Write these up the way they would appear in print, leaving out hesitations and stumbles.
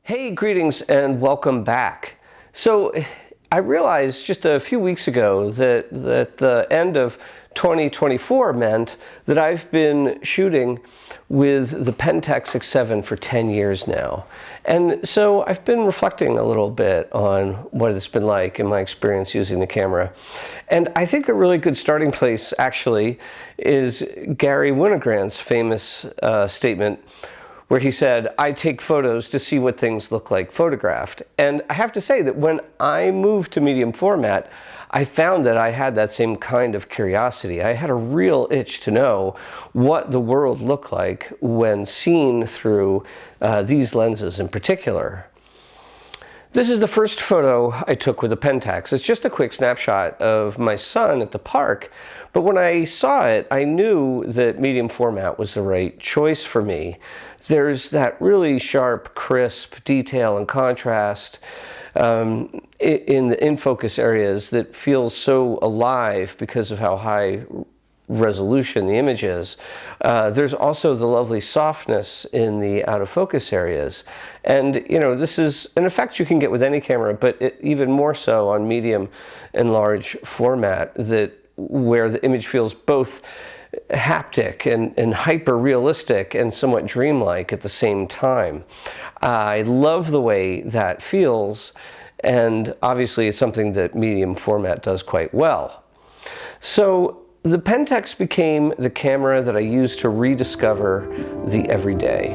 Hey, greetings and welcome back. So I realized just a few weeks ago that the end of 2024 meant that I've been shooting with the Pentax 6X7 for 10 years now. And so I've been reflecting a little bit on what it's been like in my experience using the camera. And I think a really good starting place actually is Gary Winogrand's famous statement where he said, "I take photos to see what things look like photographed." And I have to say that when I moved to medium format, I found that I had that same kind of curiosity. I had a real itch to know what the world looked like when seen through these lenses in particular. This is the first photo I took with a Pentax. It's just a quick snapshot of my son at the park, but when I saw it, I knew that medium format was the right choice for me. There's that really sharp, crisp detail and contrast in the in-focus areas that feels so alive because of how high resolution the image is. There's also the lovely softness in the out-of-focus areas. And, you know, this is an effect you can get with any camera, but even more so on medium and large format, where the image feels both haptic and hyper-realistic and somewhat dreamlike at the same time. I love the way that feels, and obviously it's something that medium format does quite well. So the Pentax became the camera that I used to rediscover the everyday.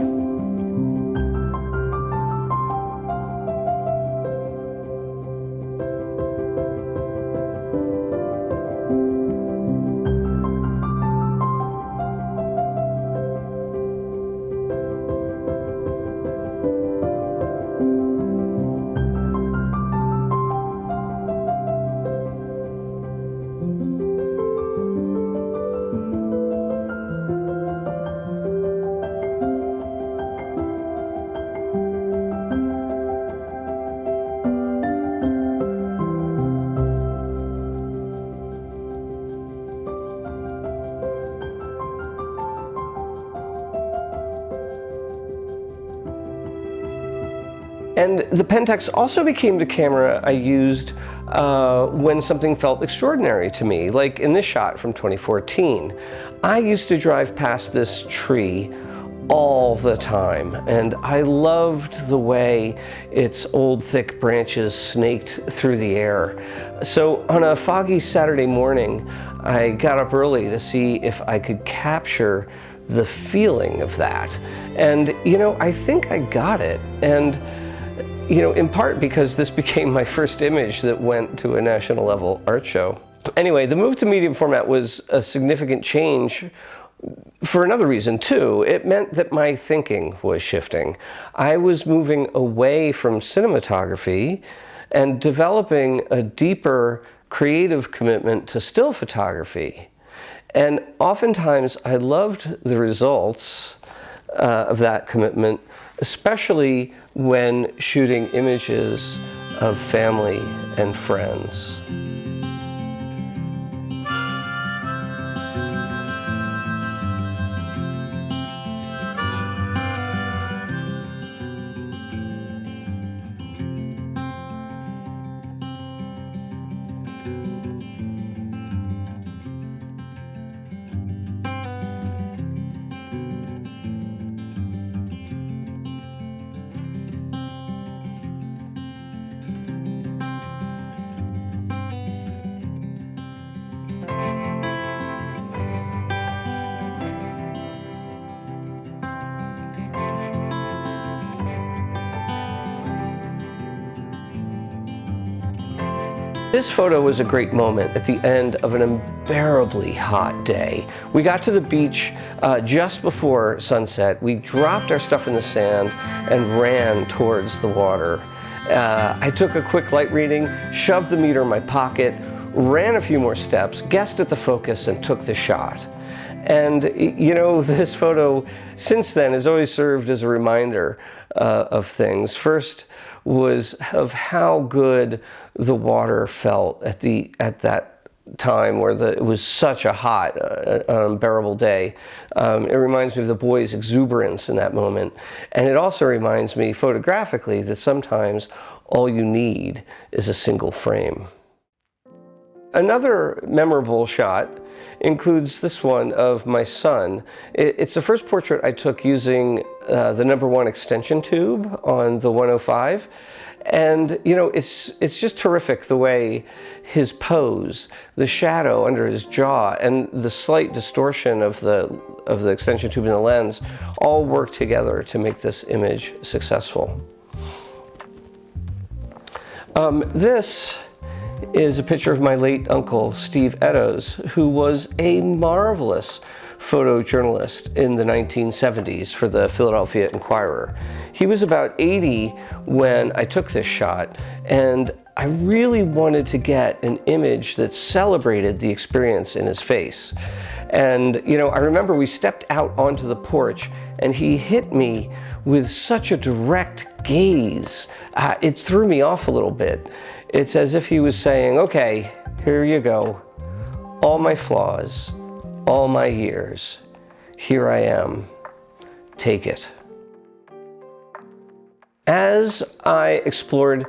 And the Pentax also became the camera I used when something felt extraordinary to me, like in this shot from 2014. I used to drive past this tree all the time, and I loved the way its old thick branches snaked through the air. So on a foggy Saturday morning, I got up early to see if I could capture the feeling of that. And, you know, I think I got it. And you know, in part because this became my first image that went to a national level art show. Anyway, the move to medium format was a significant change for another reason too. It meant that my thinking was shifting. I was moving away from cinematography and developing a deeper creative commitment to still photography. And oftentimes I loved the results of that commitment, especially when shooting images of family and friends. This photo was a great moment at the end of an unbearably hot day. We got to the beach just before sunset. We dropped our stuff in the sand and ran towards the water. I took a quick light reading, shoved the meter in my pocket, ran a few more steps, guessed at the focus, and took the shot. And, you know, this photo since then has always served as a reminder of things. First was of how good the water felt at that time where it was such a hot, unbearable day. It reminds me of the boys' exuberance in that moment. And it also reminds me photographically that sometimes all you need is a single frame. Another memorable shot includes this one of my son. It's the first portrait I took using the #1 extension tube on the 105. And you know, it's just terrific the way his pose, the shadow under his jaw, and the slight distortion of the extension tube in the lens all work together to make this image successful. This is a picture of my late uncle, Steve Eddowes, who was a marvelous photojournalist in the 1970s for the Philadelphia Inquirer. He was about 80 when I took this shot, and I really wanted to get an image that celebrated the experience in his face. And you know, I remember we stepped out onto the porch and he hit me with such a direct gaze. It threw me off a little bit. It's as if he was saying, okay, here you go. All my flaws, all my years, here I am, take it. As I explored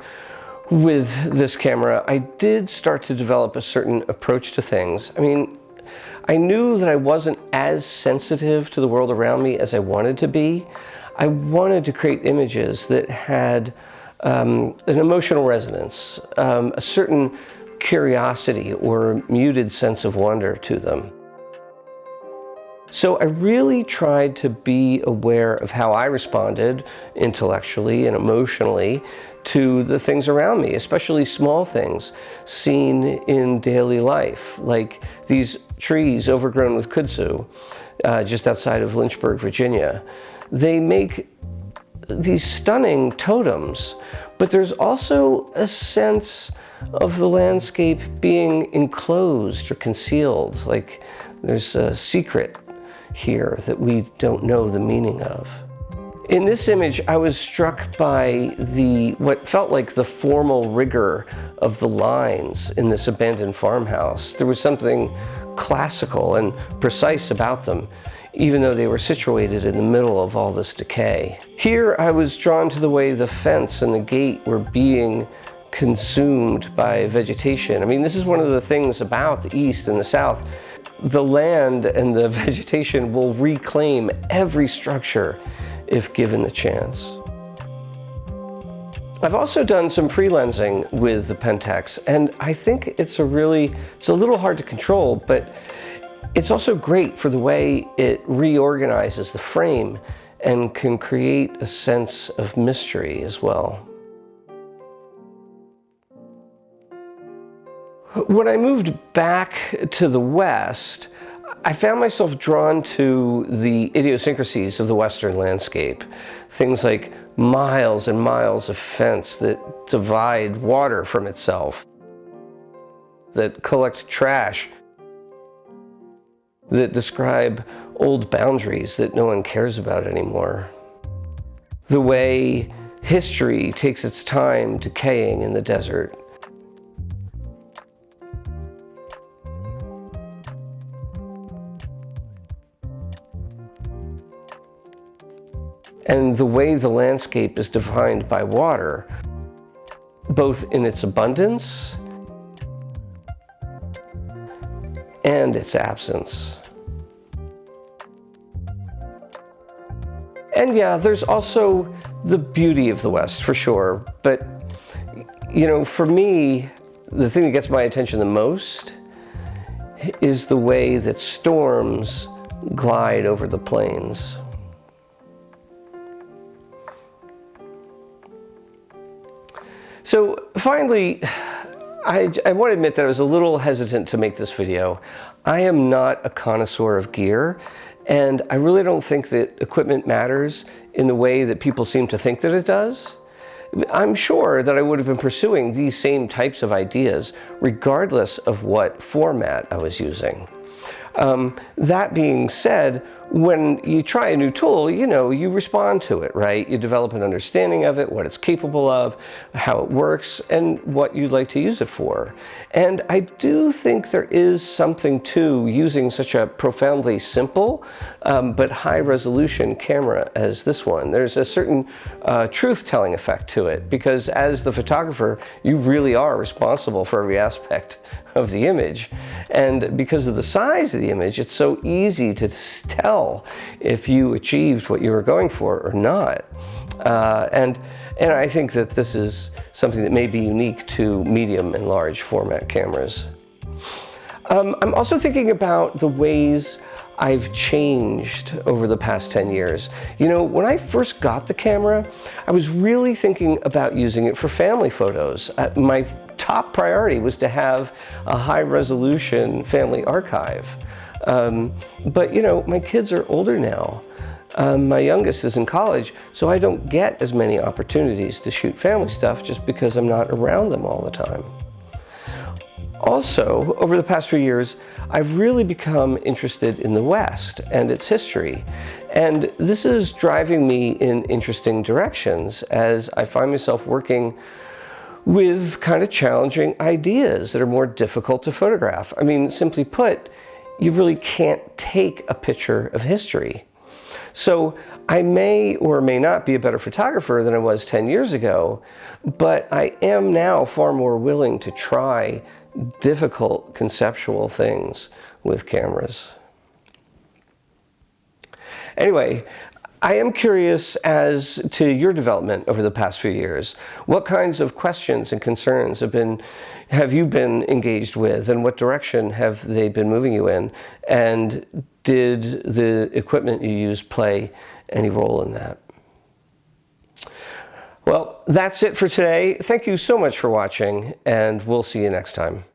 with this camera, I did start to develop a certain approach to things. I mean, I knew that I wasn't as sensitive to the world around me as I wanted to be. I wanted to create images that had an emotional resonance, a certain curiosity or muted sense of wonder to them. So I really tried to be aware of how I responded intellectually and emotionally to the things around me, especially small things seen in daily life, like these trees overgrown with kudzu just outside of Lynchburg, Virginia. They make these stunning totems, but there's also a sense of the landscape being enclosed or concealed, like there's a secret here that we don't know the meaning of. In this image, I was struck by what felt like the formal rigor of the lines in this abandoned farmhouse. There was something classical and precise about them, even though they were situated in the middle of all this decay. Here, I was drawn to the way the fence and the gate were being consumed by vegetation. I mean, this is one of the things about the East and the South. The land and the vegetation will reclaim every structure if given the chance. I've also done some freelancing with the Pentax, and I think it's a little hard to control, but it's also great for the way it reorganizes the frame and can create a sense of mystery as well. When I moved back to the West, I found myself drawn to the idiosyncrasies of the Western landscape. Things like miles and miles of fence that divide water from itself, that collect trash, that describe old boundaries that no one cares about anymore. The way history takes its time decaying in the desert. And the way the landscape is defined by water, both in its abundance and its absence. And yeah, there's also the beauty of the West, for sure. But, you know, for me, the thing that gets my attention the most is the way that storms glide over the plains. So finally, I want to admit that I was a little hesitant to make this video. I am not a connoisseur of gear, and I really don't think that equipment matters in the way that people seem to think that it does. I'm sure that I would have been pursuing these same types of ideas regardless of what format I was using. That being said, when you try a new tool, you respond to it, right? You develop an understanding of it, what it's capable of, how it works, and what you'd like to use it for. And I do think there is something to using such a profoundly simple but high-resolution camera as this one. There's a certain truth-telling effect to it, because as the photographer, you really are responsible for every aspect of the image. And because of the size of the image, it's so easy to tell if you achieved what you were going for or not. And I think that this is something that may be unique to medium and large format cameras. I'm also thinking about the ways I've changed over the past 10 years. When I first got the camera, I was really thinking about using it for family photos. My top priority was to have a high-resolution family archive. But my kids are older now. My youngest is in college, so I don't get as many opportunities to shoot family stuff just because I'm not around them all the time. Also, over the past few years, I've really become interested in the West and its history. And this is driving me in interesting directions as I find myself working with kind of challenging ideas that are more difficult to photograph. I mean, simply put, you really can't take a picture of history. So I may or may not be a better photographer than I was 10 years ago, but I am now far more willing to try difficult conceptual things with cameras. Anyway, I am curious as to your development over the past few years. What kinds of questions and concerns have you been engaged with, and what direction have they been moving you in? And did the equipment you use play any role in that? Well, that's it for today. Thank you so much for watching, and we'll see you next time.